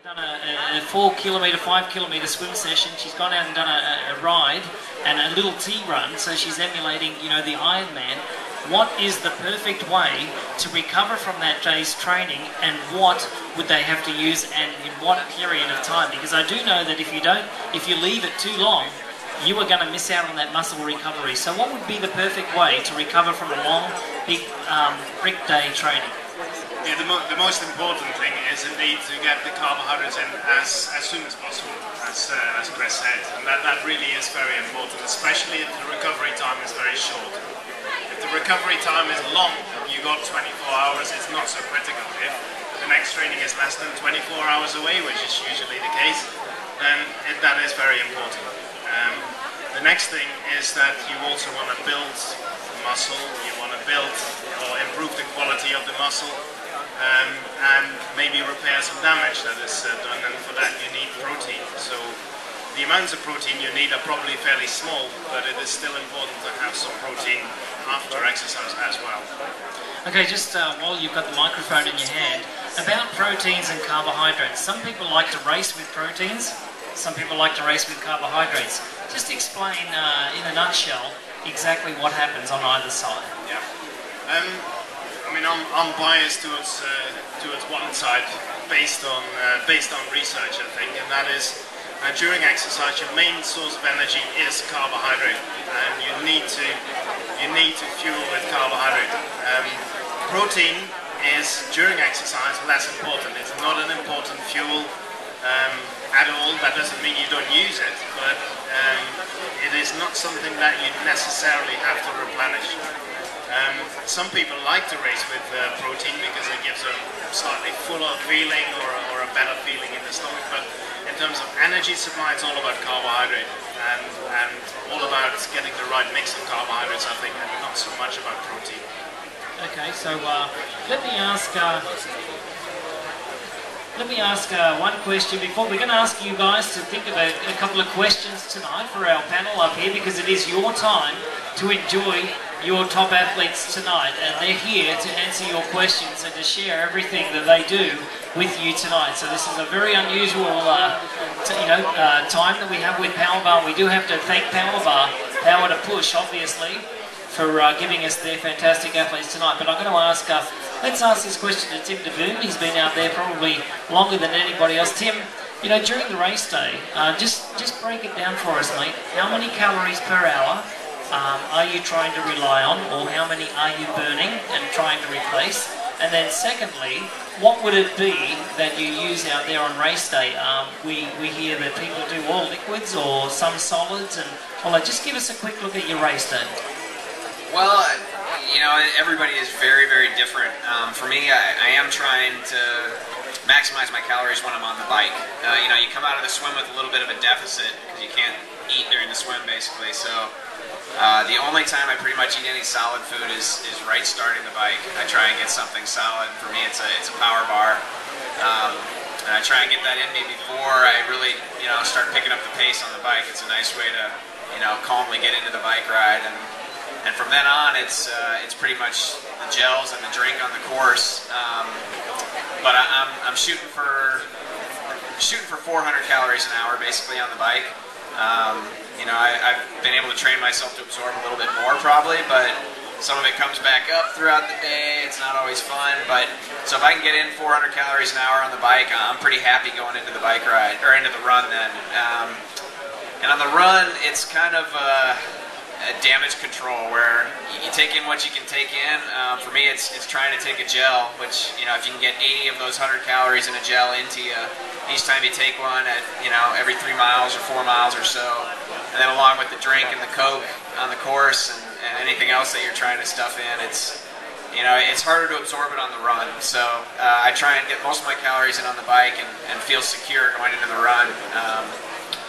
done a 4 kilometre, 5 kilometre swim session. She's gone out and done a ride and a little tea run, so she's emulating, you know, the Ironman. What is the perfect way to recover from that day's training, and what would they have to use, and in what period of time? Because I do know that if you leave it too long, you are going to miss out on that muscle recovery. So what would be the perfect way to recover from a long, big brick day training? Yeah, the most important thing is indeed to get the carbohydrates in as soon as possible, as Chris said, and that really is very important, especially if the recovery time is very short. If the recovery time is long, you got 24 hours, it's not so critical. If the next training is less than 24 hours away, which is usually the case, then that is very important. The next thing is that you also want to build muscle, you want to build or improve the quality of the muscle, and maybe repair some damage that is done, and for that you need protein. So the amounts of protein you need are probably fairly small, but it is still important to have some protein after exercise as well. Okay, just while you've got the microphone in your hand, about proteins and carbohydrates. Some people like to race with proteins, some people like to race with carbohydrates. Just explain in a nutshell exactly what happens on either side. Yeah. I mean, I'm biased towards one side based on research, I think, and that is during exercise your main source of energy is carbohydrate, and you need to fuel with carbohydrate. Protein is during exercise less important. It's not an important fuel at all. That doesn't mean you don't use it, but it is not something that you necessarily have to replenish. Some people like to race with protein because it gives a slightly fuller feeling or a better feeling in the stomach, but in terms of energy supply, it's all about carbohydrate and all about getting the right mix of carbohydrates, I think, and not so much about protein. Okay, so let me ask one question before. We're going to ask you guys to think about a couple of questions tonight for our panel up here, because it is your time to enjoy your top athletes tonight, and they're here to answer your questions and to share everything that they do with you tonight. So this is a very unusual time that we have with Power Bar. We do have to thank Power Bar, Power to Push, obviously, for giving us their fantastic athletes tonight. But I'm going to ask, let's ask this question to Tim DeBoom. He's been out there probably longer than anybody else. Tim, you know, during the race day, just break it down for us, mate. How many calories per hour are you trying to rely on, or how many are you burning and trying to replace? And then secondly, what would it be that you use out there on race day? We hear that people do all liquids or some solids, and well, just give us a quick look at your race day. Well, you know, everybody is very, very different. For me, I am trying to maximize my calories when I'm on the bike. You know, you come out of the swim with a little bit of a deficit because you can't eat during the swim, basically. So the only time I pretty much eat any solid food is right starting the bike. I try and get something solid. For me, it's a power bar. And I try and get that in me before I really, you know, start picking up the pace on the bike. It's a nice way to, you know, calmly get into the bike ride. And from then on, it's pretty much the gels and the drink on the course. But I'm shooting for 400 calories an hour basically on the bike. You know, I've been able to train myself to absorb a little bit more probably, but some of it comes back up throughout the day. It's not always fun, but so if I can get in 400 calories an hour on the bike, I'm pretty happy going into the bike ride or into the run then. And on the run, it's kind of damage control where you take in what you can take in. For me, it's trying to take a gel, which, you know, if you can get 80 of those 100 calories in a gel into you each time you take one at, you know, every 3 miles or 4 miles or so, and then along with the drink and the Coke on the course and anything else that you're trying to stuff in, it's, you know, it's harder to absorb it on the run. So I try and get most of my calories in on the bike and feel secure going into the run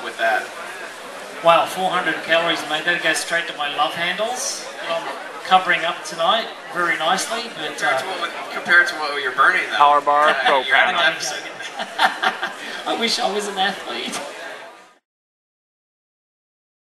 with that. Wow, 400 calories, mate. That goes straight to my love handles. I'm covering up tonight very nicely. But compared to what you're burning, though. Power bar, pro you're at a deficit. I wish I was an athlete.